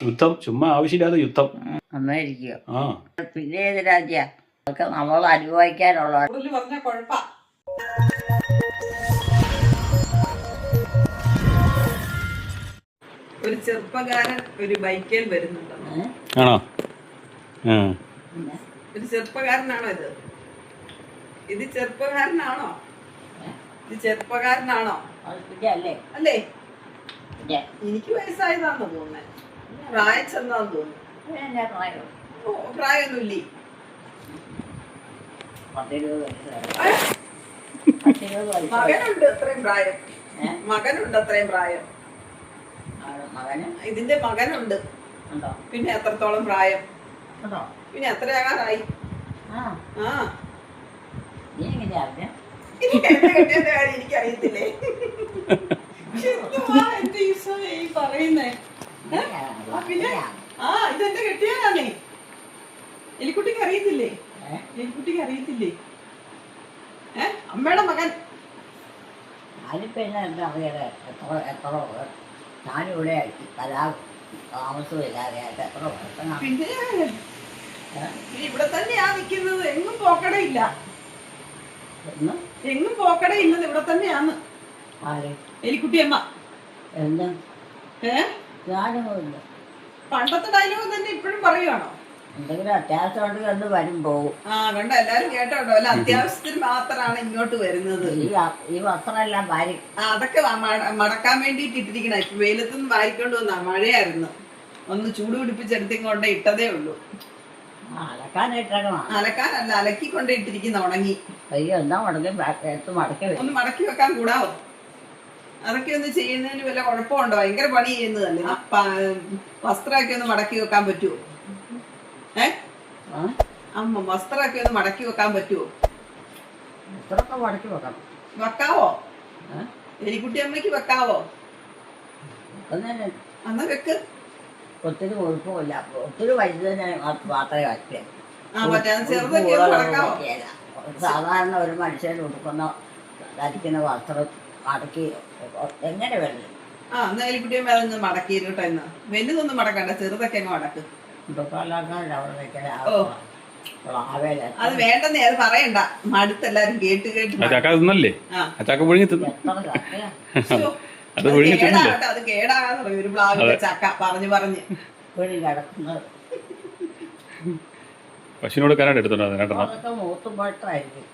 യുദ്ധം ചുമ്മാ ആവശ്യമില്ലാതെ യുദ്ധം. നന്നായിരിക്കുക. ആ പിന്നെ ഏത് രാജ്യ അതൊക്കെ നമ്മൾ അനുഭവിക്കാനുള്ള. പറഞ്ഞ കുഴപ്പാ. ഒരു ചെറുപ്പക്കാരൻ ഒരു ബൈക്കിൽ വരുന്നുണ്ട്. ആണോ? ഒരു ചെറുപ്പക്കാരനാണോ ഇത്? ഇത് ചെറുപ്പക്കാരനാണോ? ഇത് ചെറുപ്പക്കാരനാണോ? അല്ലേ? അല്ലേ? എനിക്ക് വയസ്സായതാണെന്ന് തോന്നുന്നത്. പ്രായം ചെന്നാന്ന് തോന്നുന്നു. ഓ, പ്രായമൊന്നുമില്ലേ? മകനുണ്ട് അത്രയും പ്രായം. മകനുണ്ട് അത്രയും പ്രായം. ഇതിന്റെ മകനുണ്ട്. പിന്നെ എത്രത്തോളം പ്രായം? പിന്നെ എത്രയാകാറായി? എനിക്കറിയത്തില്ലേ? എന്റെ ഈശോയെ ഈ പറയുന്നേ. പിന്നെ ഇതെന്റെ കെട്ടിയാണേ. എലിക്കുട്ടിക്ക് അറിയത്തില്ലേ? എലിക്കുട്ടിക്ക് അറിയത്തില്ലേ? അമ്മയുടെ മകൻ. ഞാനിവിടെ താമസമില്ലാതെ പിന്നെ ഇവിടെ തന്നെയാ നിക്കുന്നത്. എങ്ങും പോക്കടയില്ല. എങ്ങും പോക്കടയില്ലത് ഇവിടെ തന്നെയാന്ന്. എലിക്കുട്ടിയമ്മ. പണ്ടത്തെ ഡയലോഗ് തന്നെ ഇപ്പോഴും പറയുവാണോ? എന്തെങ്കിലും അത്യാവശ്യമായിട്ട് കണ്ട് വരും പോകും. കണ്ട എല്ലാരും കേട്ടോണ്ടോ? അല്ല, അത്യാവശ്യത്തിന് മാത്രമാണ് ഇങ്ങോട്ട് വരുന്നത്. ഈ വസ്ത്രമെല്ലാം വാരി അതൊക്കെ മടക്കാൻ വേണ്ടിട്ട് ഇട്ടിരിക്കണ. ഇപ്പൊ വെയിലത്തുനിന്ന് വാരിക്കൊണ്ട് വന്നാ. മഴയായിരുന്നു. ഒന്ന് ചൂട് പിടിപ്പിച്ചെടുത്തിങ്ങോണ്ട് ഇട്ടതേ ഉള്ളൂ. അലക്കാനല്ല, അലക്കിക്കൊണ്ട് ഇട്ടിരിക്കുന്ന. ഉണങ്ങി. ഒന്ന് മടക്കി വെക്കാൻ കൂടാവോ? അതൊക്കെ ഒന്ന് ചെയ്യുന്നതിന് വല്ല കുഴപ്പമുണ്ടോ? ഭയങ്കര പണി ചെയ്യുന്നതല്ലേ. വസ്ത്രമൊക്കെ ഒന്ന് മടക്കി വെക്കാൻ പറ്റുമോ? അമ്മ വസ്ത്രമൊക്കെ ഒന്ന് മടക്കി വെക്കാൻ പറ്റുമോ? വെക്കാവോ? എലിക്കുട്ടി അമ്മയ്ക്ക് വെക്കാവോ? അന്ന് വെക്ക്. ഒത്തിരി കുഴപ്പമില്ല. ഒത്തിരി വലുതിനെ മാത്രമേ വയ്ക്കേ. ചെറുതൊക്കെ മടക്കാവോ? സാധാരണ ഒരു മനുഷ്യൻ ഉടുക്കുന്ന ധരിക്കുന്ന വസ്ത്രം മടക്കി എങ്ങനെ വേണം? എന്നാ എലിക്കുട്ടിയമ്മ അതൊന്ന് മടക്കി കേട്ടോ. ഇന്ന് വലുതൊന്നും മടക്കണ്ട, ചെറുതൊക്കെ അങ്ങ് മടക്ക്. അത് വേണ്ടെന്നേ, അത് പറയണ്ട. മടുത്തെല്ലാരും കേട്ട് കേട്ട്. അത് കേടാകാന്ന് പറയും. ഒരു പ്ലാവിലെ ചക്ക പറഞ്ഞു പറഞ്ഞ് പശുവിനോട് കനാട്ട് എടുത്തോ. മൂത്തും പഴത്തായിരിക്കും.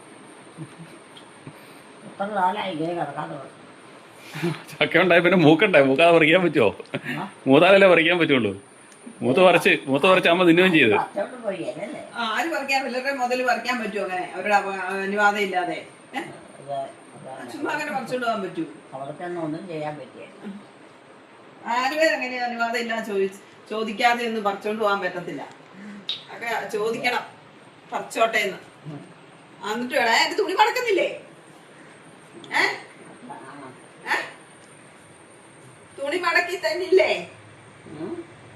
എത്ര നാളായി ഇങ്ങനെ കിടക്കാതെ. ചക്ക ഉണ്ടായി പിന്നെ മൂക്കുണ്ടായി. മൂക്കാതെ പറിക്കാൻ പറ്റുമോ? മൂത്താലല്ലേ പറിക്കാൻ പറ്റുള്ളൂ. മൂത്ത് പറിച്ച് അമ്മ തിന്നുകയും ചെയ്ത്. ആര് പറിക്കാൻ? പിള്ളേരുടെ മുതൽ പറിക്കാൻ പറ്റുമോ? അങ്ങനെ അവരുടെ അനുവാദം ഇല്ലാതെ ചുമ്മാ അങ്ങനെ പറിച്ചോണ്ട് പോകാൻ പറ്റൂ? അവർക്കൊന്നും ചെയ്യാൻ പറ്റിയ ആരുപേരങ്ങനെ അനുവാദം ഇല്ല ചോദിക്കാതെ ഒന്നും പറിച്ചോണ്ട് പോകാൻ പറ്റത്തില്ല. ഒക്കെ ചോദിക്കണം പറിച്ചോട്ടെ എന്ന്. എന്നിട്ട് വേണം. എന്റെ തുണി മടക്കുന്നില്ലേ? തുണി മടക്കി തന്നില്ലേ?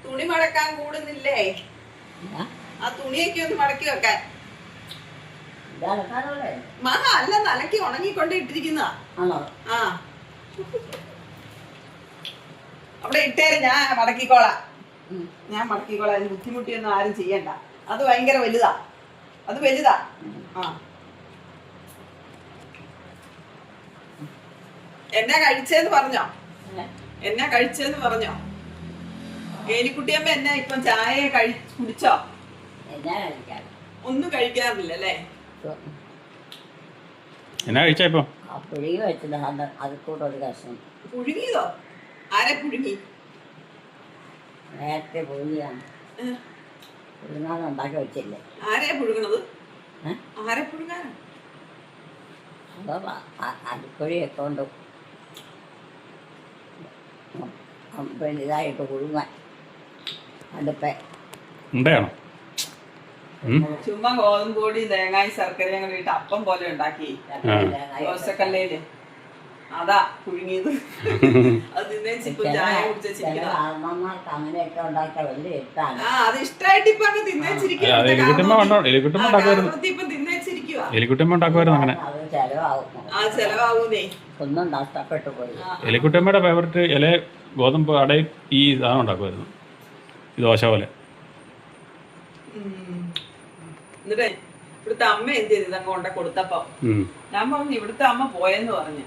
തുണി മടക്കാൻ കൂടുന്നില്ലേ? ആ തുണിയൊക്കെ ഒന്ന് മടക്കി വെക്കാൻ. അല്ല, തലക്ക് ഉണങ്ങിക്കൊണ്ട് ഇട്ടിരിക്കുന്ന. അവിടെ ഇട്ടേര്. ഞാൻ മടക്കിക്കോളാം. അതിന് ബുദ്ധിമുട്ടിയൊന്നും ആരും ചെയ്യണ്ട. അത് ഭയങ്കര വലുതാ. അത് വലുതാ. എന്നാ കഴിച്ചേന്ന് പറഞ്ഞോ? എന്നാ കഴിച്ചേന്ന് പറഞ്ഞോ? ഏലിക്കുട്ടിയമ്മ എന്നാ ഇപ്പം ചായ കുടിച്ചോ? ഒന്നും കഴിക്കാറില്ല അല്ലേ? എന്നാ കഴിച്ചാ ഇപ്പൊ? പുഴുങ്ങിയതോ? ആരെ പുഴുങ്ങി? നേരത്തെ പുഴുങ്ങിയാണ്. പുഴുങ്ങാനുണ്ടാക്കി വെച്ചില്ലേ? ആരെയാ പുഴുങ്ങണത്? ആരെ പുഴുങ്ങാനോ? അരിപ്പൊടിയൊക്കെ കൊണ്ട് ഇതായിട്ട് പുഴുങ്ങാൻ അടുപ്പേ ഉണ്ടാണോ? ചുമ്മാ ഗോതമ്പ് പൊടി തേങ്ങായി ശർക്കരയും കൂടി ഇട്ട് അപ്പം പോലെ ഉണ്ടാക്കി ദോശക്കല്ലേല്. അതാ പുഴുങ്ങിയത്. അത് തിന്നേച്ചിപ്പോ ചായ കുടിച്ചിരിക്കണം. അത് ഇഷ്ടായിട്ട് ഇപ്പൊ അങ്ങ് തിന്നേച്ചിരിക്കും. ചെലവാകൂന്നേ. ഒന്നും നഷ്ടപ്പെട്ടു പോയി. എലിക്കുട്ടമ്മയുടെ ഫേവറേറ്റ് ഇല ഗോതമ്പ് അടയും ഈ സാധനം ഉണ്ടാക്കുമായിരുന്നു. ഈ ദോശ പോലെ. എന്നിട്ടേ ഇവിടുത്തെ അമ്മ എന്ത് ചെയ്ത് ഇതൊക്കെ കൊണ്ട കൊടുത്തപ്പോ ഞാൻ പറഞ്ഞു ഇവിടുത്തെ അമ്മ പോയെന്ന് പറഞ്ഞു.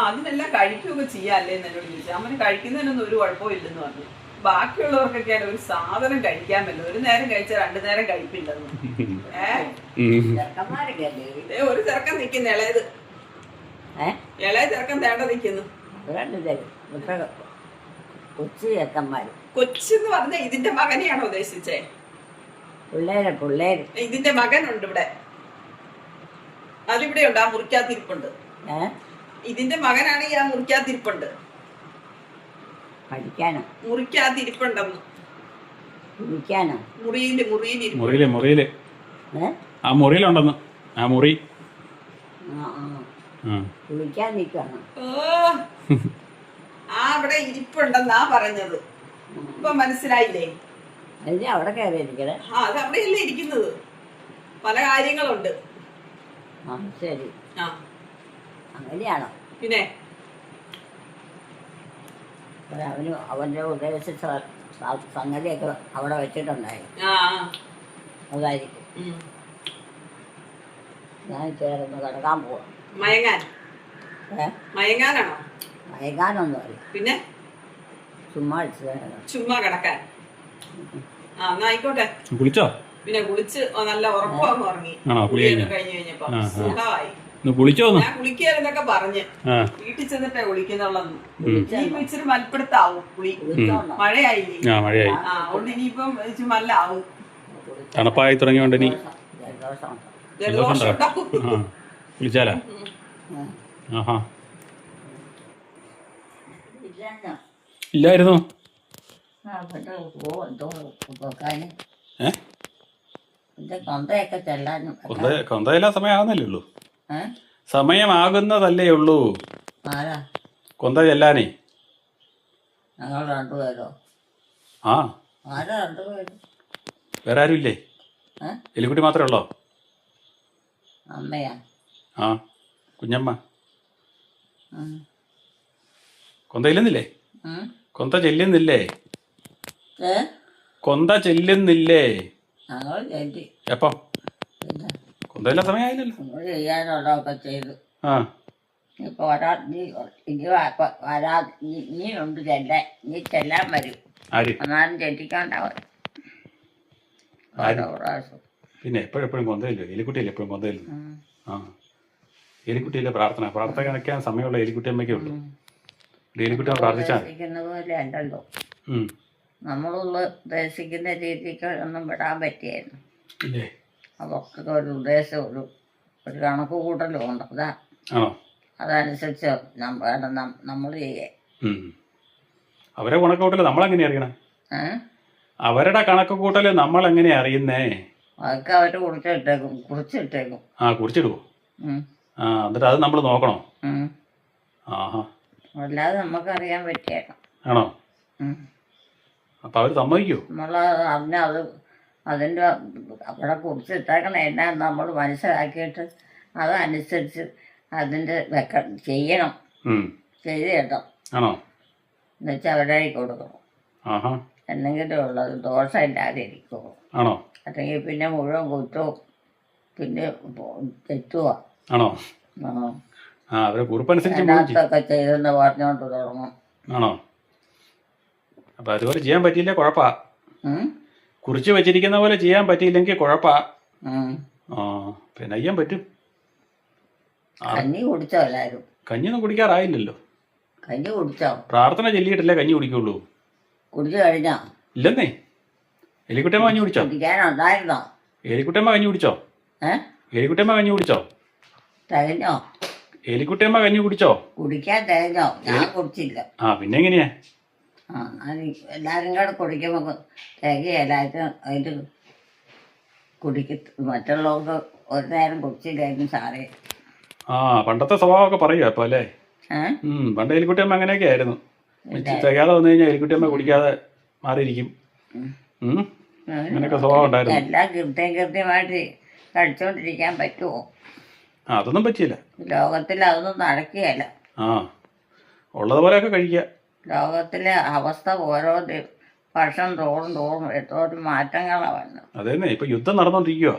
അതിനെല്ലാം കഴിക്കുകയൊക്കെ ചെയ്യാല്ലേ എന്ന് എന്നോട് ചോദിച്ചു. അമ്മന് കഴിക്കുന്നതിനൊന്നും ഒരു കുഴപ്പവും ഇല്ലെന്ന് പറഞ്ഞു. ബാക്കിയുള്ളവർക്കൊക്കെയാണ് ഒരു സാധനം കഴിക്കാൻ പറ്റുന്നത്, ഒരു നേരം കഴിച്ചാൽ 2 നേരം കഴിപ്പില്ലെന്ന്. ഒരു ചെറുക്കൻ നിക്കുന്നു, ഇളയത് ചെറുക്കൻ തേണ്ട നിക്കുന്നു. കൊച്ചെന്ന് പറഞ്ഞ ഇതിന്റെ മകനെയാണോ ഉദ്ദേശിച്ചേ? ഇതിന്റെ മകനുണ്ട് ഇവിടെ, അതിവിടെ ഉണ്ട്, ആ മുറിക്കാത്തിരിപ്പുണ്ട്. ഇതിന്റെ മകനാണെങ്കിൽ ആ മുറിക്കാത്തിരിപ്പുണ്ട്. മുറിക്കാത്തിരിപ്പുണ്ടെന്ന്. മുറിയില് ആ മുറിയിലുണ്ടെന്ന്. ആ മുറി ആ അവിടെ ഇരിപ്പുണ്ടെന്നാ പറഞ്ഞത്. ഇപ്പൊ മനസ്സിലായില്ലേ? അവിടെ കയറിയിരിക്കണേ. അത് അവിടെയല്ലേ ഇരിക്കുന്നത്, പല കാര്യങ്ങളുണ്ട്. ശരി, അങ്ങനെയാണോ? പിന്നെ അവന്റെ ഉദ്ദേശിച്ച സംഗതിയൊക്കെ അവിടെ വെച്ചിട്ടുണ്ടായി, അതായിരിക്കും. ഞാൻ ചേർന്ന് കിടക്കാൻ പോവാ. മയങ്ങാനാണോ? മയങ്ങാനൊന്നും അല്ല, പിന്നെ ചുമ്മാ കിടക്കാൻ. ആയിക്കോട്ടെ. കുളിച്ചോ? പിന്നെ കുളിച്ച് നല്ല ഉറപ്പാന്ന് ഉറങ്ങി. കഴിഞ്ഞു കഴിഞ്ഞപ്പോ സുഖമായി. ഞാൻ കുളിക്കാന്നൊക്കെ പറഞ്ഞ് വീട്ടിൽ ചെന്നിട്ടേ കുളിക്കുന്നുള്ളന്ന്. ഇനിയിപ്പോ ഇച്ചിരി മൽപ്പിടുത്താവും കുളി, മഴയായില്ലേ? അതുകൊണ്ട് ഇനിയിപ്പം മല്ല ആവും. തണുപ്പായി തുടങ്ങിയോണ്ട് ഇനി ജലദോഷം ഉണ്ടാവും. കുളിച്ചാലാ? ഇല്ലായിരുന്നു. കൊന്തയെല്ലാം സമയമാകുന്നല്ലേ ഉള്ളൂ. സമയമാകുന്നതല്ലേ ഉള്ളൂ കൊന്ത ചെല്ലാനേ. ഞങ്ങൾ 2 പേരോ? ആരാ 2 പേര്? വേറെ ആരും ഇല്ലേ? എലിക്കുട്ടി മാത്രമേ ഉള്ളോ? അമ്മയാ? കുഞ്ഞമ്മ. കൊന്ത ചെല്ലുന്നില്ലേ? കൊന്ത ചെല്ലുന്നില്ലേ? കൊന്ത ചെല്ലുന്നില്ലേ? എപ്പം? കൊന്തയെല്ലാം സമയമായില്ലല്ലോ. ചെയ്യാനുള്ളതൊക്കെ ചെയ്തു. ഇപ്പൊ ഇനി ഉണ്ട് ചെല്ലാൻ. ഇനി ചെല്ലാൻ വരും. എന്നാലും ചെല്ലിക്കാണ്ടാവും. പിന്നെ എപ്പോഴെപ്പോഴും കൊന്തയില്ലോ? എലിക്കുട്ടിയല്ലേ എപ്പോഴും കൊന്തയില്ല. എലിക്കുട്ടിയല്ലേ പ്രാർത്ഥിക്കാൻ സമയമുള്ള എലിക്കുട്ടിയമ്മയ്ക്കേ ഉള്ളൂ. എലിക്കുട്ടിയമ്മ പ്രാർത്ഥിച്ചാൽ പോലെ അല്ലല്ലോ. നമ്മളുള്ള ഉദ്ദേശിക്കുന്ന രീതിക്ക് ഒന്നും വിടാൻ പറ്റിയായിരുന്നു. അതൊക്കെ ഒരു ഉദ്ദേശം, ഒരു കണക്ക് കൂട്ടലും ഉണ്ട്. അതനുസരിച്ച് നമ്മൾ ചെയ്യേ. അവരെ കണക്ക് കൂട്ടല് നമ്മളെങ്ങനെ അറിയണം? അവരുടെ കണക്ക് കൂട്ടല് നമ്മൾ എങ്ങനെ അറിയുന്നേ? അതൊക്കെ അവര് കുറിച്ചിട്ടേക്കും. കുറിച്ചിടുവോ? എന്നിട്ട് അത് നമ്മൾ നോക്കണോ? അല്ലാതെ നമുക്കറിയാൻ പറ്റിയേക്കാം. ആണോ? അപ്പൊ അവര് സമ്മതിക്കോ? അത് അതിൻ്റെ അവിടെ കുറിച്ചിട്ടേക്കണം എന്നാ നമ്മൾ മനസ്സിലാക്കിയിട്ട് അതനുസരിച്ച് അതിൻ്റെ ചെയ്യണം. ചെയ്ത് കേട്ടോ. എന്നുവെച്ചാൽ അവരെ കൊടുക്കണം. എന്തെങ്കിലും ഉള്ളത് ദോഷമില്ലാതെ ഇരിക്കുമോ? അല്ലെങ്കിൽ പിന്നെ മുഴുവൻ കുറ്റവും പിന്നെ തെറ്റുക. അതിനകത്തൊക്കെ ചെയ്തെന്ന് പറഞ്ഞോണ്ട് തുടങ്ങും. അപ്പൊ അതുപോലെ ചെയ്യാൻ പറ്റിയില്ല കുഴപ്പാ. കുറിച്ച് വെച്ചിരിക്കുന്ന പോലെ ചെയ്യാൻ പറ്റിയില്ലെങ്കിൽ കുഴപ്പാ. പിന്നെ ചെയ്യാൻ പറ്റും. കഞ്ഞി കുടിച്ചോ എല്ലാരും? കഞ്ഞിയൊന്നും കുടിക്കാറായില്ലല്ലോ. കഞ്ഞി കുടിച്ചോ? പ്രാർത്ഥന ചൊല്ലിയിട്ടല്ലേ കഞ്ഞി കുടിക്കുള്ളൂ. കുടിച്ചു കഴിഞ്ഞോ? ഇല്ലെന്നേ. എലിക്കുട്ടമ്മ കഞ്ഞി കുടിച്ചോ? കുടിക്കാനുണ്ടായിരുന്നോ? എലിക്കുട്ടമ്മ കഞ്ഞി കുടിച്ചോ? എലിക്കുട്ടമ്മ കഞ്ഞി കുടിച്ചോ? തികഞ്ഞോ? എലിക്കുട്ടമ്മ കഞ്ഞി കുടിച്ചോ? കുടിക്കാൻ തികഞ്ഞോ? ഞാൻ കുടിച്ചില്ല. പിന്നെ എങ്ങനെയാ? എല്ലാരും കൂടെ കുടിക്കുമ്പോ തികയല്ലായിരുന്നു. അതിന്റെ മറ്റുള്ളവർക്ക് ഒരു നേരം കുടിച്ചില്ലായിരുന്നു സാറേ. പണ്ടത്തെ സ്വഭാവമൊക്കെ പറയുക ഇപ്പൊ അല്ലേ? പണ്ട് എലിക്കുട്ടിയമ്മ അങ്ങനെയൊക്കെ ആയിരുന്നു. തികയാതെ വന്നു കഴിഞ്ഞാൽ എലിക്കുട്ടിയമ്മ കുടിക്കാതെ മാറിയിരിക്കും. അങ്ങനെയൊക്കെ സ്വഭാവം ഉണ്ടായിരുന്നു. എല്ലാം കൃത്യമായിട്ട് കഴിച്ചോണ്ടിരിക്കാൻ പറ്റുമോ? അതൊന്നും പറ്റിയില്ല. ലോകത്തിൽ അതൊന്നും നടക്കുകയല്ല. ഉള്ളത് പോലെയൊക്കെ കഴിക്കുക. ലോകത്തിലെ അവസ്ഥ ഓരോ വർഷം തോറും എന്തോരം മാറ്റങ്ങളാണ് വന്നത്. അതേന്നെ ഇപ്പൊ യുദ്ധം നടന്നുകൊണ്ടിരിക്കുക.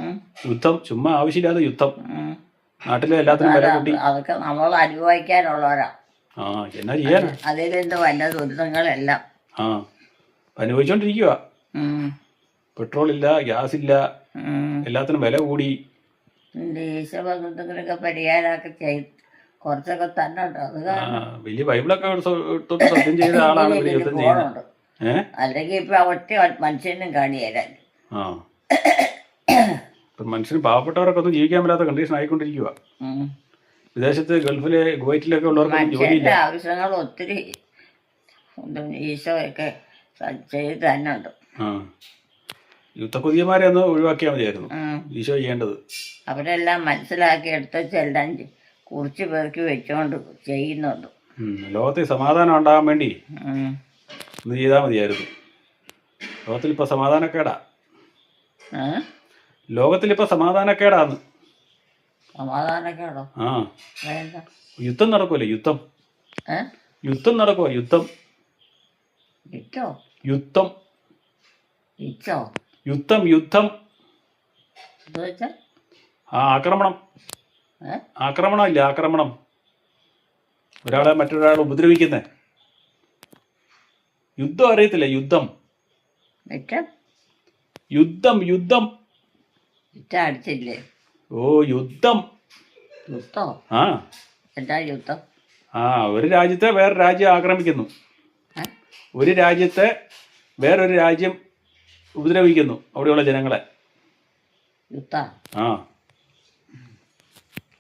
ഉം. യുദ്ധം ചുമ്മാ ആവശ്യമില്ലാതെ യുദ്ധം. ഉം. നാട്ടിലെ എല്ലാത്തിനും വില കൂട്ടി. അതൊക്കെ നമ്മൾ അനുഭവിക്കാനുള്ളവരാ. ആ എന്നാ ചെയ്യാൻ. അതിൽ നിന്ന് വന്ന ദുരിതങ്ങളെല്ലാം ആ അനുഭവിച്ചോണ്ടിരിക്കുക. ഉം. പെട്രോൾ ഇല്ല, ഗ്യാസ് ഇല്ല, ഉം. എല്ലാത്തിനും വില കൂടി. ഈശ്വരബന്ധങ്ങളൊക്കെ പരിഹാരമൊക്കെ ചെയ്ത് കുറച്ചൊക്കെ തന്നെ ഉണ്ട്. അത് വലിയ ബൈബിളൊക്കെ തൊട്ട് സത്യം ചെയ്ത ആളാണ് ഇവര് യുദ്ധം ചെയ്യുന്നത്. അല്ലെങ്കിൽ ഇപ്പൊ ഒറ്റ മനുഷ്യനും കാണിയാലും. ആ ഇപ്പം മനുഷ്യന് പാവപ്പെട്ടവരൊക്കെ ഒന്നും ജീവിക്കാൻ പറ്റാത്ത കണ്ടീഷൻ ആയിക്കൊണ്ടിരിക്കുക. വിദേശത്ത് ഗൾഫിലെ കുവൈറ്റിലൊക്കെ ഉള്ളവർക്ക് ജോലിയില്ല. ആവശ്യങ്ങൾ ഒത്തിരി ഈശോയൊക്കെ ചെയ്ത് തന്നെ ഉണ്ട്. ആ യുദ്ധക്കുതിയന്മാരെ ഒന്ന് ഒഴിവാക്കിയാൽ മതിയായിരുന്നു ഈശോ ചെയ്യേണ്ടത്. അവരെല്ലാം മനസ്സിലാക്കി എടുത്തെല്ലാം കുറിച്ച് പേർക്ക് വെച്ചുകൊണ്ട് ചെയ്യുന്നുണ്ട്. ലോകത്തിൽ സമാധാനം ഉണ്ടാകാൻ വേണ്ടി ഒന്ന് ചെയ്താൽ മതിയായിരുന്നു. ലോകത്തിലിപ്പോൾ സമാധാനക്കേടാ. ലോകത്തിലിപ്പോൾ സമാധാനക്കേടാന്ന്. സമാധാനക്കേടോ? ആ യുദ്ധം നടക്കുമല്ലേ? യുദ്ധം യുദ്ധം നടക്കുമോ? യുദ്ധം യുദ്ധം യുദ്ധം യുദ്ധം ആ ആക്രമണം. ആക്രമണം ഇല്ല, ആക്രമണം. ഒരാളെ മറ്റൊരാളെ ഉപദ്രവിക്കുന്നേ. യുദ്ധം അറിയത്തില്ല? യുദ്ധം യുദ്ധം യുദ്ധം അടിച്ചില്ലേ? ഓ യുദ്ധം. ആ എന്താ യുദ്ധം? ആ ഒരു രാജ്യത്തെ വേറൊരു രാജ്യം ആക്രമിക്കുന്നു. ഒരു രാജ്യത്തെ വേറൊരു രാജ്യം ഉപദ്രവിക്കുന്നു അവിടെയുള്ള ജനങ്ങളെ. ആ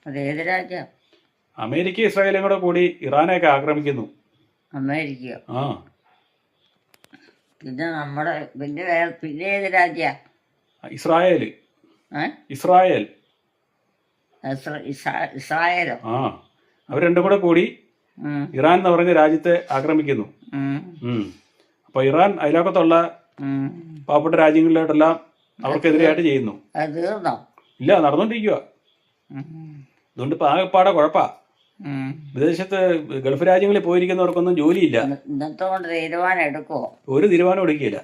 അതേത് രാജ്യം? അമേരിക്ക ഇസ്രായേലും കൂടെ കൂടി ഇറാനെയൊക്കെ ആക്രമിക്കുന്നു. അമേരിക്കയോ? ആ പിന്നെ നമ്മുടെ പിന്നെ ഏത് രാജ്യ? ഇസ്രായേൽ. ഇസ്രായേൽ ഇസ്രായേലോ? ആ അവർ രണ്ടും കൂടെ കൂടി ഇറാൻ എന്ന് പറഞ്ഞ രാജ്യത്തെ ആക്രമിക്കുന്നു. അപ്പൊ ഇറാൻ അയലോക്കത്തുള്ള പാവപ്പെട്ട രാജ്യങ്ങളിലോട്ടെല്ലാം അവർക്കെതിരെയായിട്ട് ചെയ്യുന്നു. ഇല്ല, നടന്നുകൊണ്ടിരിക്കുക. അതുകൊണ്ട് ഇപ്പൊ ആകെപ്പാടെ കുഴപ്പാ. വിദേശത്ത് ഗൾഫ് രാജ്യങ്ങളിൽ പോയിരിക്കുന്നവർക്കൊന്നും ജോലിയില്ല. ഒരു തീരുമാനം എടുക്കില്ല.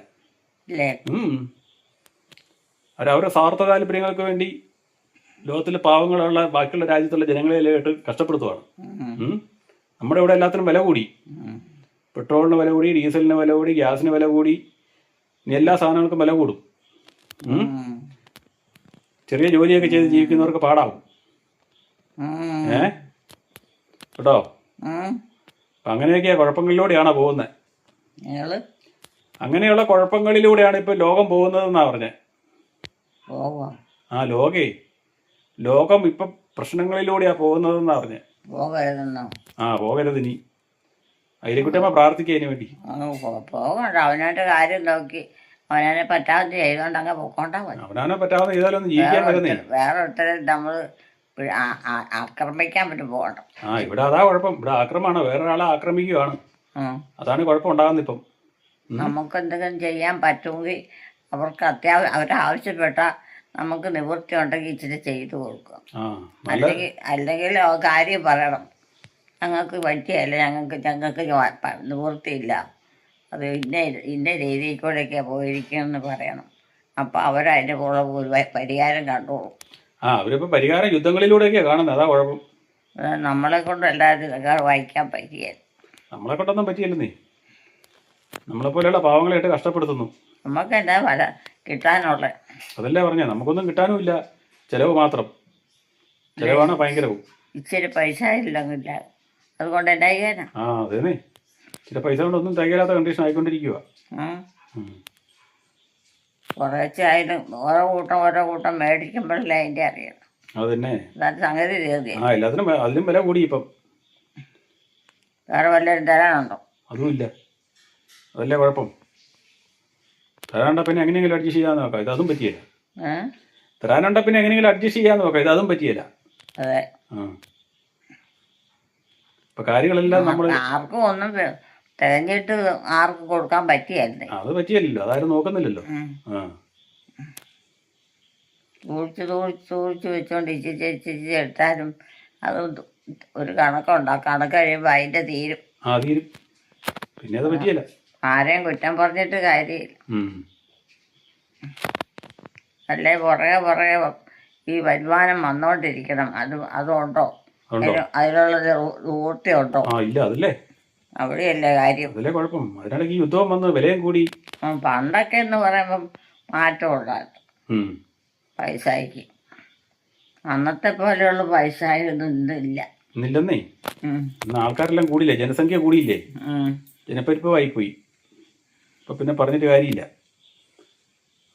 അവരവരുടെ സ്വാർത്ഥ താല്പര്യങ്ങൾക്ക് വേണ്ടി ലോകത്തിലെ പാവങ്ങളുള്ള ബാക്കിയുള്ള രാജ്യത്തുള്ള ജനങ്ങളെയായിട്ട് കഷ്ടപ്പെടുത്തുവാണ്. നമ്മുടെ ഇവിടെ എല്ലാത്തിനും വില കൂടി. പെട്രോളിന് വില കൂടി, ഡീസലിന് വില കൂടി, ഗ്യാസിന് വില കൂടി, ഇനി എല്ലാ സാധനങ്ങൾക്കും വില കൂടും. ചെറിയ ജോലിയൊക്കെ ചെയ്ത് ജീവിക്കുന്നവർക്ക് പാടാവും. കേട്ടോ? അപ്പം അങ്ങനെയൊക്കെയാ കുഴപ്പങ്ങളിലൂടെയാണോ പോകുന്നത്? അങ്ങനെയുള്ള കുഴപ്പങ്ങളിലൂടെയാണ് ഇപ്പൊ ലോകം പോകുന്നതെന്നാ പറഞ്ഞേ. ആ ലോകം ഇപ്പൊ പ്രശ്നങ്ങളിലൂടെയാ പോകുന്നതെന്നാ പറഞ്ഞേ. ആ പോകരുത് ഇനി. അതിനെക്കുറിച്ച് പ്രാർത്ഥിക്കുക വേണ്ടി. പോകണ്ട, അവനവന്റെ കാര്യം നോക്കി അവനെ പറ്റാവുന്ന ചെയ്തോണ്ട് അങ്ങ് പോക്കോണ്ടാ മതി. അവനെ പറ്റാവുന്ന ചെയ്താലൊന്നും ജീവിക്കാൻ പറ്റുന്നേ. വേറൊരുത്തരെ നമ്മൾ ആക്രമിക്കാൻ പറ്റും പോകണ്ട. ആ ഇവിടെ അതാ കുഴപ്പം. ഇവിടെ ആക്രമമാണ്, വേറൊരാളെ ആക്രമിക്കുകയാണ്. അതാണ് കുഴപ്പം ഉണ്ടാകുന്നത് ഇപ്പം. നമുക്ക് എന്തെങ്കിലും ചെയ്യാൻ പറ്റുമെങ്കിൽ അവർക്ക് അവരാവശ്യപ്പെട്ട നമുക്ക് നിവൃത്തി ഉണ്ടെങ്കിൽ ഇച്ചിരി ചെയ്തു കൊടുക്കുക. അല്ലെങ്കിൽ കാര്യം പറയണം, ഞങ്ങൾക്ക് പറ്റിയല്ല, ഞങ്ങൾക്ക് നിവൃത്തിയില്ല, അത് ഇന്ന രീതിയിൽ കൂടെയൊക്കെ പോയിരിക്കുമെന്ന് പറയണം. അപ്പം അവരതിൻ്റെ കൂടെ ഒരു പരിഹാരം കണ്ടോളും. അവരിപ്പോൾ പരിഹാരം യുദ്ധങ്ങളിലൂടെയൊക്കെയാണ് കാണുന്നത്. അതാ കുഴപ്പം. നമ്മളെ കൊണ്ട് എല്ലാവരും വായിക്കാൻ പറ്റിയല്ല. നമ്മളെ കൊണ്ടൊന്നും പറ്റിയല്ലേ. നമ്മളെപ്പോലെയുള്ള പാവങ്ങളായിട്ട് കഷ്ടപ്പെടുത്തുന്നു. നമുക്ക് എന്താ കിട്ടാനുള്ള? അതല്ലേ പറഞ്ഞേ, നമുക്കൊന്നും കിട്ടാനുമില്ല, ചെലവ് മാത്രം. ചെലവാണ് ഭയങ്കരവും. ഇച്ചിരി പൈസ ഇല്ലെന്നില്ല, അതുകൊണ്ട് എന്നാ ചെയ്യാനാ? അതേന്നെ, ഇച്ചിരി പൈസ കൊണ്ടൊന്നും തികയാത്ത കണ്ടീഷൻ ആയിക്കൊണ്ടിരിക്കുക. കുറച്ചായാലും ഓരോ കൂട്ടം മേടിക്കുമ്പോഴല്ലേ അതിന്റെ അറിയണം. അതന്നെ സംഗതി എല്ലാത്തിനും അതിലും വില കൂടി ഇപ്പം. വേറെ വല്ലതും തരാനുണ്ടോ? അതുമില്ല, അതല്ലേ കുഴപ്പം. തരാനുണ്ട പിന്നെ എങ്ങനെയെങ്കിലും അഡ്ജസ്റ്റ് ചെയ്യാന്ന് നോക്കാം. ഇതും പറ്റിയല്ല. തരാനുണ്ട പിന്നെ എങ്ങനെയെങ്കിലും അഡ്ജസ്റ്റ് ചെയ്യാന്ന് നോക്കാം. ഇതും പറ്റിയല്ല. അതെ, ഇപ്പൊ കാര്യങ്ങളെല്ലാം നമ്മൾ ആർക്കും ഒന്നും തികഞ്ഞിട്ട് ആർക്കും കൊടുക്കാൻ പറ്റിയല്ലേ. അത് പറ്റിയല്ലോ, അതാരും നോക്കുന്നില്ലല്ലോ. സൂക്ഷിച്ച് വെച്ചോണ്ട് ഇച്ചിരി എടുത്താലും അത് ഒരു കണക്കുണ്ടാവും. കണക്ക് കഴിയുമ്പോൾ അതിന്റെ തീരും. തീരും. പിന്നെ അത് പറ്റിയല്ല. ആരെയും കുറ്റം പറഞ്ഞിട്ട് കാര്യമില്ല. ഉം. അല്ലേ പുറകെ ഈ വരുമാനം വന്നുകൊണ്ടിരിക്കണം. അതുണ്ടോ? ഉണ്ടോ? അതിനുള്ള ദൂർത്തിയുണ്ടോ? ആ ഇല്ല, അതല്ലേ അവിടെയല്ലേ കാര്യം. അതല്ലേ കുഴപ്പം. അതിനിടയ്ക്ക് ഈ യുദ്ധം വന്ന് വിലയും കൂടി. പണ്ടൊക്കെ എന്ന് പറയുമ്പം മാറ്റമുണ്ടായിരുന്നു ഉം. പൈസയ്ക്ക്. അന്നത്തെ പോലെയുള്ള പൈസ ഒന്നും ഇന്നില്ല. ഇന്നില്ലെന്നേ. ഉം. ഇന്ന് ആൾക്കാരെല്ലാം കൂടിയില്ലേ, ജനസംഖ്യ കൂടിയില്ലേ, ഉം. ജനപ്പെരുപ്പമായിപ്പോയി. ഇപ്പൊ പിന്നെ പറഞ്ഞിട്ട് കാര്യമില്ല.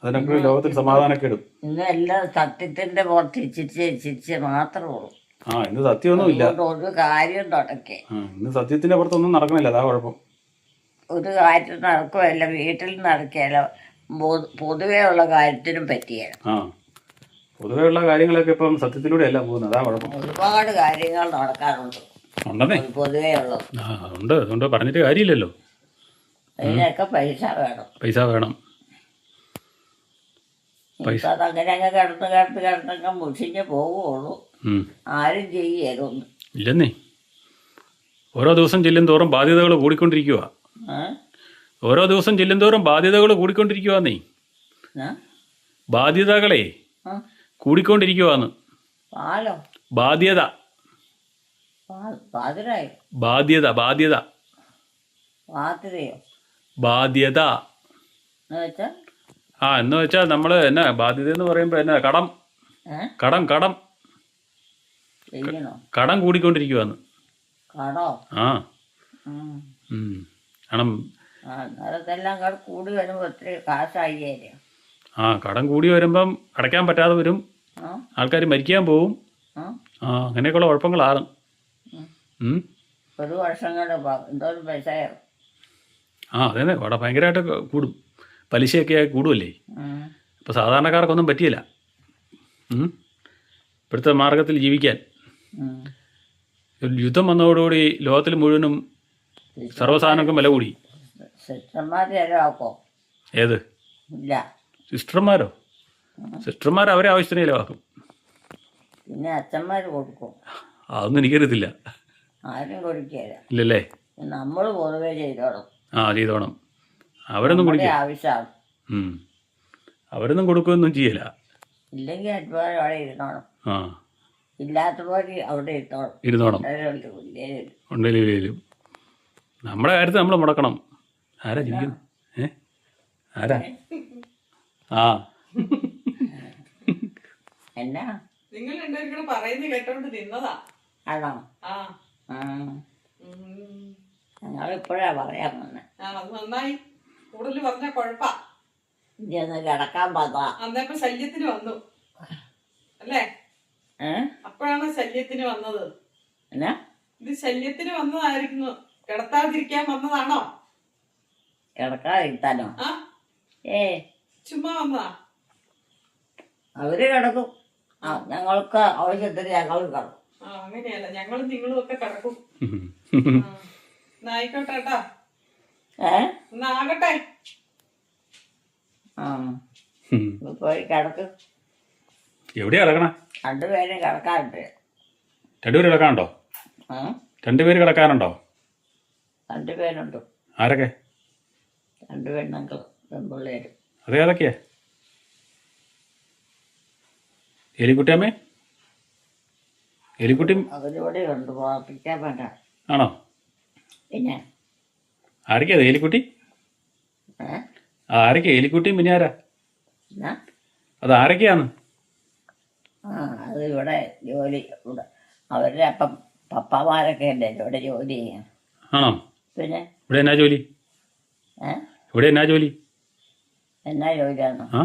അതിനൊക്കെ ലോകത്തിൽ സമാധാനക്കേടും. ഇന്ന് എല്ലാം സത്യത്തിന്റെ പുറത്ത് ഇച്ചിരിച്ച് മാത്രമേ ഉള്ളൂ. ആ ഇന്ന് സത്യമൊന്നുമില്ല. അതുകൊണ്ട് ഒരു കാര്യം തുടക്കേ ഇന്ന് സത്യത്തിന്റെ പുറത്തൊന്നും നടക്കണില്ല, അതാ കുഴപ്പം. ഒരു കാര്യം നടക്കുകയല്ല, വീട്ടിൽ നടക്കുകയല്ല, പൊതുവേ ഉള്ള കാര്യത്തിനും പറ്റിയാണ്. ആ പൊതുവെയുള്ള കാര്യങ്ങളൊക്കെ ഇപ്പം സത്യത്തിലൂടെ അല്ല പോകുന്നത്, അതാ കുഴപ്പം. ഒരുപാട് കാര്യങ്ങൾ നടക്കാറുണ്ട് ഉണ്ടെന്നേ. പൊതുവേ ഉള്ളത്. ആ ഉണ്ട്. അതുകൊണ്ട് പറഞ്ഞിട്ട് കാര്യമില്ലല്ലോ. അതിനൊക്കെ പൈസ വേണം. പൈസ വേണം. ഇപ്പൊ അതങ്ങനെ അങ്ങ് കിടന്നങ്ങ് മുഷിഞ്ഞ് പോവുള്ളൂ. ആരും ചെയ്യൊന്നും ഇല്ലെന്നേ. ഓരോ ദിവസം ചെല്ലും തോറും ബാധ്യതകൾ കൂടിക്കൊണ്ടിരിക്കുക. ഓരോ ദിവസം ചെല്ലും തോറും ബാധ്യതകൾ കൂടിക്കൊണ്ടിരിക്കുവാന്നേ. ബാധ്യതകളെ കൂടിക്കൊണ്ടിരിക്കുവാന്ന്. പാലോ ബാധ്യത പാതിരായോ? ബാധ്യത ബാധ്യത പാതിരയോ? ബാധ്യത എന്ന് വെച്ചാ എന്ന് വെച്ചാൽ നമ്മള് എന്നാ ബാധ്യത എന്ന് പറയുമ്പോ എന്നാ കടം കടം കടം ചെയ്യണോ? കടം കൂടിക്കൊണ്ടിരിക്കുവാന്ന്. കടോ? ആ കടം. അന്നേരത്തെല്ലാം കൂടി വരുമ്പോ ഒത്തിരി കാശായി. കടം കൂടി വരുമ്പം അടയ്ക്കാൻ പറ്റാതെ വരും. ആൾക്കാർ മരിക്കാൻ പോവും. അങ്ങനെയൊക്കെയുള്ള കുഴപ്പങ്ങളാണ്. ഒരു വർഷം കൊണ്ട് എന്തോരം പൈസയാവും. അതെ അവിടെ ഭയങ്കരമായിട്ട് കൂടും. പലിശയൊക്കെ കൂടുമല്ലേ. ഇപ്പം സാധാരണക്കാർക്കൊന്നും പറ്റിയില്ല ഇപ്പോഴത്തെ മാർഗത്തിൽ ജീവിക്കാൻ. യുദ്ധം വന്നതോടുകൂടി ലോകത്തിൽ മുഴുവനും സർവ്വസാധനങ്ങൾക്കും വില കൂടി. സിസ്റ്റർമാർ ചിലവാക്കോ? ഏത് ഇല്ല. സിസ്റ്റർമാരോ? സിസ്റ്റർമാർ അവരെ ആവശ്യത്തിന് ചിലവാക്കും. പിന്നെ അച്ഛന്മാർ കൊടുക്കും. അതൊന്നും എനിക്കറിയത്തില്ല. ആരും കൊടുക്കില്ല. ഇല്ലല്ലേ. നമ്മൾ പൊതുവെ ചെയ്തോണം. ചെയ്തോണം. അവരൊന്നും കുടിക്കുക ആവശ്യമാണ്. അവരൊന്നും കൊടുക്കുകയൊന്നും ചെയ്യില്ല. ഇല്ലെങ്കിൽ അച്ഛന്മാർ അവിടെ ഇരുന്നോണം. ഇല്ലാത്തപോലെ അവിടെ ഇരുന്നോണം. ഉണ്ടെങ്കിലും നമ്മുടെ കാര്യത്തിൽ നമ്മൾ മുടക്കണം. ആരാ ചിരിക്കുന്നു? ആരാ? എന്നാ നിങ്ങൾ രണ്ടുപേരും പറയുന്നത് കേട്ടോണ്ട് തിന്നതാ. ആണോ? ഞങ്ങളിപ്പോഴാ പറയാൻ വന്നെ. അത് നന്നായി. കൂടുതൽ പറഞ്ഞ കൊഴപ്പാ. ഇനി ഒന്ന് കിടക്കാൻ പറ്റാ. അന്നേപ്പം ശല്യത്തിന് വന്നു അല്ലേ? അപ്പോഴാണ് ശല്യത്തിന് വന്നത്. എന്നാ ഇത് ശല്യത്തിന് വന്നതായിരിക്കുന്നു. കിടത്താതിരിക്കാൻ വന്നതാണോ? കിടക്കാതിരുത്താനോ? ചുമ്മാ വന്നതാ. അവര് കിടക്കും. ഞങ്ങൾക്ക് ആവശ്യത്തിന് ഞങ്ങൾ കിടക്കും. അങ്ങനെയല്ല, ഞങ്ങളും നിങ്ങളും ഒക്കെ കിടക്കും. ആയിക്കോട്ടെ കേട്ടാ. ആകട്ടെ. പോയി കിടക്കും. എവിടെയാ കിടക്കണ? രണ്ടുപേരും കിടക്കാറുണ്ട്. രണ്ടുപേര് കിടക്കാനുണ്ടോ? രണ്ടുപേര് കിടക്കാനുണ്ടോ? രണ്ടുപേരുണ്ട്. ആരൊക്കെ? രണ്ടു പെണ്ണുങ്ങൾ, പെൺപിള്ളേര്. അതേതൊക്കെയാ? എലിക്കുട്ടിയമ്മേ? എലിക്കുട്ടി അവരിവിടെ ഉണ്ട്. പ്രാർത്ഥിക്കാൻ വേണ്ട. ആണോ? പിന്നെ ആരൊക്കെയാ എലിക്കുട്ടി? ആരൊക്കെയാ എലിക്കുട്ടിയും? പിന്നെ ആരാ? അത് ആരൊക്കെയാന്ന്? അത് ഇവിടെ ജോലി. ഇവിടെ അവരുടെ അപ്പം പപ്പമാരൊക്കെ ഉണ്ട് ഇവിടെ ജോലി ചെയ്യാൻ. ആണോ? പിന്നെ ഇവിടെ എന്നാ ജോലി? ഇവിടെ എന്നാ ജോലി? എന്നാ ജോലിയാണോ?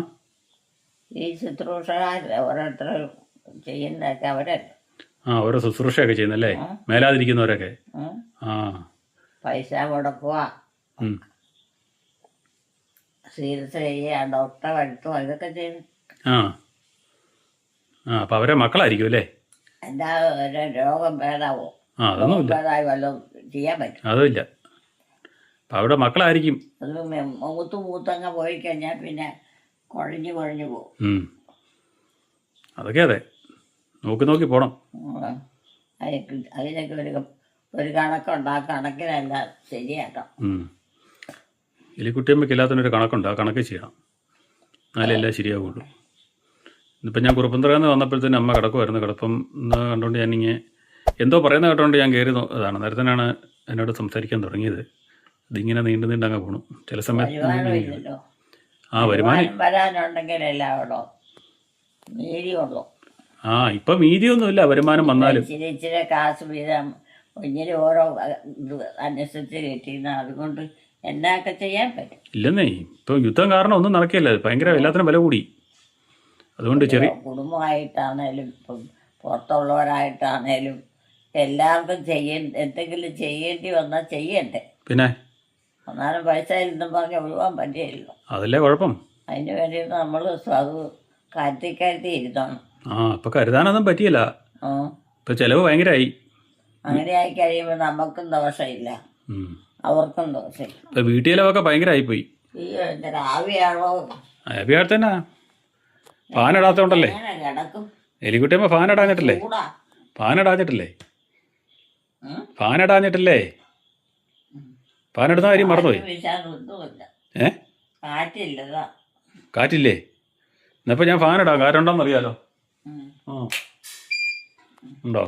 ഈ ശുശ്രൂഷകാർ ഓരോരുത്തർ ചെയ്യുന്നതൊക്കെ അവരല്ലേ. ഓരോ ശുശ്രൂഷയൊക്കെ ചെയ്യുന്നല്ലേ, മേലാതിരിക്കുന്നവരൊക്കെ. പൈസ മുടക്കുക, ചികിത്സ ചെയ്യുക, ഡോക്ടറെ വരുത്തുക, ഇതൊക്കെ ചെയ്യുന്നു. അപ്പൊ അവരെ മക്കളായിരിക്കും അല്ലേ? എന്താ രോഗം ഭേദാവോ? ഭേദമായി വല്ലതും ചെയ്യാൻ പറ്റും? അതുമില്ല. അപ്പൊ അവിടെ മക്കളായിരിക്കും. അത് മൂത്തങ്ങ് പോയി കഴിഞ്ഞാൽ പിന്നെ കുഴഞ്ഞു പോകും. അതൊക്കെ അതെ, നോക്കി പോണം. അതിനൊക്കെ ഒരു കണക്കുണ്ട്. ആ കണക്കിനെല്ലാം ശരിയാക്കാം. എലിക്കുട്ടിയമ്മയ്ക്ക് എല്ലാത്തിനൊരു കണക്കുണ്ട്, ആ കണക്ക് ചെയ്യണം, എന്നാലേ എല്ലാം ശരിയാവുള്ളൂ. ഇന്നിപ്പം ഞാൻ കുറുപ്പന്തറയിൽ വന്നപ്പോഴത്തേനും അമ്മ കിടക്കുമായിരുന്നു. കിടപ്പം കണ്ടുകൊണ്ട് ഞാനിങ്ങനെ എന്തോ പറയുന്ന കേട്ടോണ്ട് ഞാൻ കയറി അതാണ്. നേരത്തിനാണ് എന്നോട് സംസാരിക്കാൻ തുടങ്ങിയത്. ഇതിങ്ങനെ നീണ്ടു നീണ്ടങ്ങ് പോണു ചില സമയത്ത്. വരുമാനമില്ലല്ലോ. ആ വരുമാനം വരാനുണ്ടെങ്കിലല്ല അവിടെ മീതിയുള്ളൂ. ആ ഇപ്പം മീതിയൊന്നുമില്ല വരുമാനം വന്നാലും. ഇച്ചിരി ഇച്ചിരി കാശ് വീതം ഇങ്ങനെ ഓരോ ഇത് അനുസരിച്ച് കിട്ടിയിരുന്ന അതുകൊണ്ട് എന്നൊക്കെ ചെയ്യാൻ പറ്റും. ഇല്ലെന്നേ, ഇപ്പം യുദ്ധം കാരണം ഒന്നും നടക്കില്ല, ഭയങ്കര എല്ലാത്തിനും വില കൂടി. അതുകൊണ്ട് ചെറിയ കുടുംബമായിട്ടാണേലും ഇപ്പം പുറത്തുള്ളവരായിട്ടാണേലും എല്ലാവർക്കും എന്തെങ്കിലും ചെയ്യേണ്ടി വന്നാൽ ചെയ്യണ്ടേ. പിന്നെ ഒന്നാലും പൈസ ഇല്ലെന്നും പറഞ്ഞ് ഒഴിവാൻ പറ്റില്ലല്ലോ. അതല്ലേ കുഴപ്പം. അതിന് വേണ്ടി നമ്മൾ അത് കരുതി ഇരുത്തണം. ആ ഇപ്പം കരുതാനൊന്നും പറ്റിയില്ല. ഇപ്പം ചിലവ് ഭയങ്കരമായി. അങ്ങനെ ആയി കഴിയുമ്പോൾ നമുക്കും ദോഷമില്ല, അവർക്കും ദോഷമില്ല. ഇപ്പം വീട്ടിലൊക്കെ ഭയങ്കരമായിപ്പോയി. ഈ ആവിയാണോ ആവിയാൾ തന്നെ ഫാൻ ഇടാത്തോണ്ടല്ലേ. കിടക്കും എലിക്കുട്ടിയമ്മ ഫാൻ ഇടാഞ്ഞിട്ടല്ലേ? ചൂടാ. ഫാൻ ഇടാഞ്ഞിട്ടില്ലേ? ഫാൻ ഇടാഞ്ഞിട്ടില്ലേ? ഫാൻ ഇടുന്ന കാര്യം മറന്നുപോയി. ഒന്നുമില്ല, ഏ കാറ്റില്ലതാ. കാറ്റില്ലേ? എന്നപ്പോൾ ഞാൻ ഫാൻ ഇടാം, കാറ്റുണ്ടോന്ന് അറിയാലോ. ആ ഉണ്ടോ?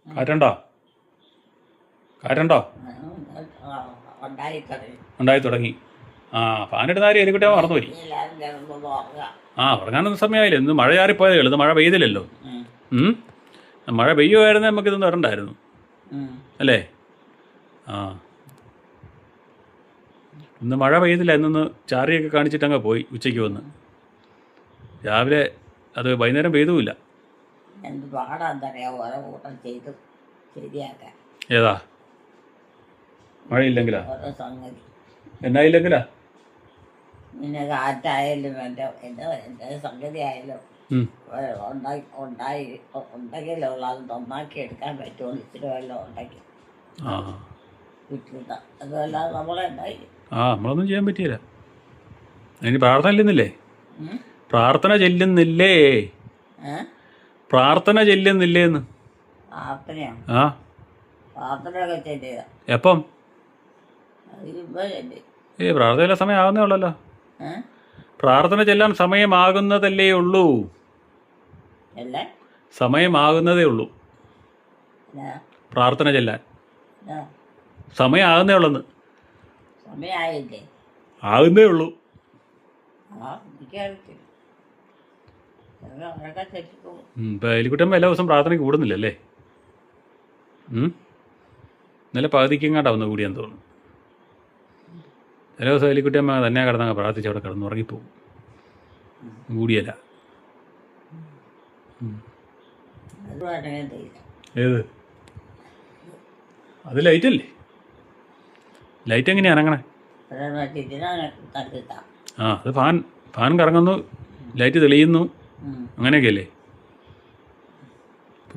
കാറ്റുണ്ടോ? കാറ്റുണ്ടോ? ഉണ്ടായി തുടങ്ങി. ആ ഫാൻ ഇടുന്ന കാര്യം എലിക്കുട്ടിയമ്മ മറന്നുപോയി. ആ ഉറങ്ങാനൊന്നും സമയമായില്ല. ഇന്ന് മഴ ചാറിപ്പോയതേ ഉള്ളൂ, ഇന്ന് മഴ പെയ്തില്ലല്ലോ. മഴ പെയ്യുമായിരുന്നേ നമുക്കിതൊന്നും വരണ്ടായിരുന്നു അല്ലേ? ആ ഇന്ന് മഴ പെയ്തില്ല, ഇന്നൊന്ന് ചാറിയൊക്കെ കാണിച്ചിട്ടങ്ങ് പോയി ഉച്ചയ്ക്ക് വന്ന്. രാവിലെ അത് വൈകുന്നേരം പെയ്തുമില്ല. എന്ത് പാടാന്തറിയാം ഓരോ കൂട്ടം ചെയ്ത് ശരിയാക്കാൻ. ഏതാ മഴയില്ലെങ്കിലാ? ഓരോ സംഗതി എന്നായില്ലെങ്കിലാ? പിന്നെ കാറ്റായാലും എൻ്റെ സംഗതി ആയാലും ഉണ്ടെങ്കിലുള്ള അത് നന്നാക്കി എടുക്കാൻ പറ്റുള്ളൂ. ഇച്ചിരി വല്ലതും ഉണ്ടെങ്കിൽ കിട്ടുന്ന അതുമല്ലാതെ നമ്മളെന്തായി. ആ നമ്മളൊന്നും ചെയ്യാൻ പറ്റിയില്ല. അതിന് പ്രാർത്ഥന ചെല്ലുന്നില്ലേ? പ്രാർത്ഥന ചെല്ലുന്നില്ലേ? പ്രാർത്ഥന ചെല്ലുന്നില്ലേന്ന്. പ്രാർത്ഥനയാണ്. ആ പ്രാർത്ഥനയൊക്കെ ചെല്ലുക. എപ്പം? അതിലിപ്പോൾ ചെല്ലി. പ്രാർത്ഥനയിലെ സമയം ആകുന്നേ ഉള്ളല്ലോ. പ്രാർത്ഥന ചെല്ലാൻ സമയമാകുന്നതല്ലേ ഉള്ളൂ. അല്ലേ? സമയമാകുന്നതേ ഉള്ളൂ പ്രാർത്ഥന ചെല്ലാൻ. സമയമാകുന്നേ ഉള്ളെന്ന്. സമയമായില്ലേ? ആകുന്നേ ഉള്ളൂ. ഇപ്പം എലിക്കുട്ടമ്മ എല്ലാ ദിവസം പ്രാർത്ഥനയ്ക്ക് കൂടുന്നില്ലല്ലേ? ഇന്നലെ പകുതിക്കെങ്ങാണ്ടാവുന്ന കൂടിയാന്ന് തോന്നുന്നു. എല്ലാ ദിവസം എലിക്കുട്ടിയമ്മ തന്നെ കിടന്നങ്ങ് പ്രാർത്ഥിച്ച് അവിടെ കിടന്ന് ഉറങ്ങിപ്പോവും. കൂടിയല്ല. ഏത്? അത് ലൈറ്റല്ലേ? ലൈറ്റ് എങ്ങനെയാണ് അനങ്ങണേ? ആ അത് ഫാൻ കറങ്ങുന്നു, ലൈറ്റ് തെളിയുന്നു, അങ്ങനെയൊക്കെയല്ലേ?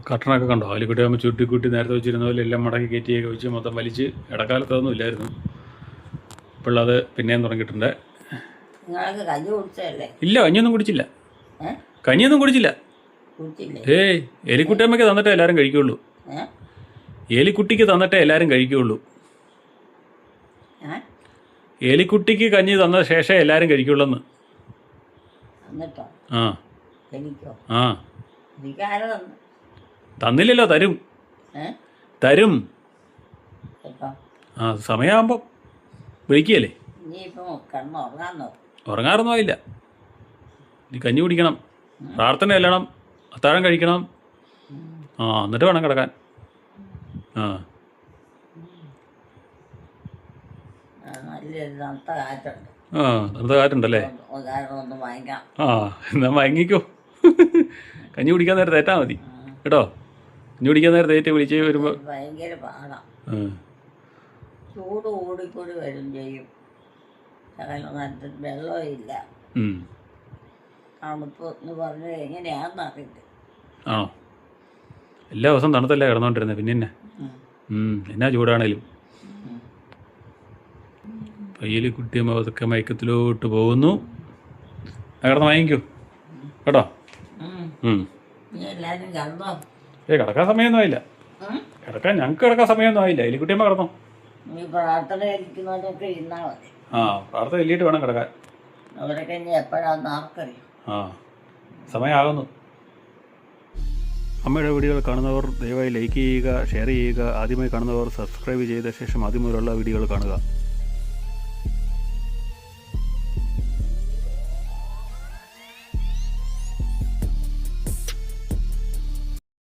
കട്ടണൊക്കെ കണ്ടോ? എലിക്കുട്ടിയമ്മ ചുട്ടിക്കുട്ടി നേരത്തെ വെച്ചിരുന്ന പോലെ എല്ലാം മടക്കി കയറ്റിയൊക്കെ വെച്ച് മൊത്തം വലിച്ച്. ഇടക്കാലത്തൊന്നും ഇല്ലായിരുന്നു, ഇപ്പോഴത് പിന്നെയും തുടങ്ങിയിട്ടുണ്ട്. ഇല്ല, കഞ്ഞിയൊന്നും കുടിച്ചില്ല. കഞ്ഞിയൊന്നും കുടിച്ചില്ല. ഏയ് എലിക്കുട്ടിയമ്മയ്ക്ക് തന്നിട്ടേ എല്ലാവരും കഴിക്കുള്ളൂ. എലിക്കുട്ടിക്ക് തന്നിട്ടേ എല്ലാവരും കഴിക്കുള്ളൂ. എലിക്കുട്ടിക്ക് കഞ്ഞി തന്ന ശേഷം എല്ലാവരും കഴിക്കുള്ളൂന്ന്. ആ ആ തന്നില്ലല്ലോ, തരും തരും. ആ സമയമാകുമ്പോൾ വിളിക്കുകയല്ലേ? ഉറങ്ങാറൊന്നും ആയില്ല. നീ കഞ്ഞി കുടിക്കണം, പ്രാർത്ഥന ചെല്ലണം, അത്താഴം കഴിക്കണം. ആ എന്നിട്ട് വേണം കിടക്കാൻ. ആ ആ തണുത്ത കാറ്റുണ്ടല്ലേ? ആ എന്നാ മയങ്ങിക്കോ. കഞ്ഞി കുടിക്കാൻ നേരത്തെ ഏറ്റാൽ മതി കേട്ടോ. കഞ്ഞി കുടിക്കാൻ നേരത്തെ ഏറ്റു വിളിച്ച് വരുമ്പോൾ ഭയങ്കര പാടാണ്. ചൂട് കൂടിക്കൂടി വരും ചെയ്യും. വെള്ളമില്ല. തണുപ്പ് എന്ന് പറഞ്ഞത് എങ്ങനെയാണെന്ന് അറിയില്ല. ആണോ? എല്ലാ ദിവസവും തണുത്തല്ലേ കിടന്നുകൊണ്ടിരുന്നത്, പിന്നെ എന്നാ ചൂടാണേലും. പയ്യല് കുട്ടിയമ്മ അതൊക്കെ മയക്കത്തിലോട്ട് പോകുന്നു. കിടന്ന് വാങ്ങിക്കൂ കേട്ടോ. കിടക്കാൻ സമയമൊന്നും ആയില്ല. കിടക്കാൻ ഞങ്ങൾക്ക് കിടക്കാൻ സമയമൊന്നും ആയില്ല. എലിക്കുട്ടിയമ്മ കിടന്നു. ഈ പ്രാർത്ഥന ഇരിക്കുന്നവരൊക്കെ ഇരുന്നാൽ മതി. ആ, പ്രാർത്ഥന എല്ലിയിട്ട് വേണം കിടക്കാൻ. അവരൊക്കെ ഇനി എപ്പോഴാന്ന് ആർക്കറിയും. ആ, സമയമാകുന്നു. അമ്മയുടെ വീഡിയോകൾ കാണുന്നവർ ദയവായി ലൈക്ക് ചെയ്യുക, ഷെയർ ചെയ്യുക. ആദ്യമായി കാണുന്നവർ സബ്സ്ക്രൈബ് ചെയ്ത ശേഷം ആദ്യം മുതലുള്ള വീഡിയോകൾ കാണുക.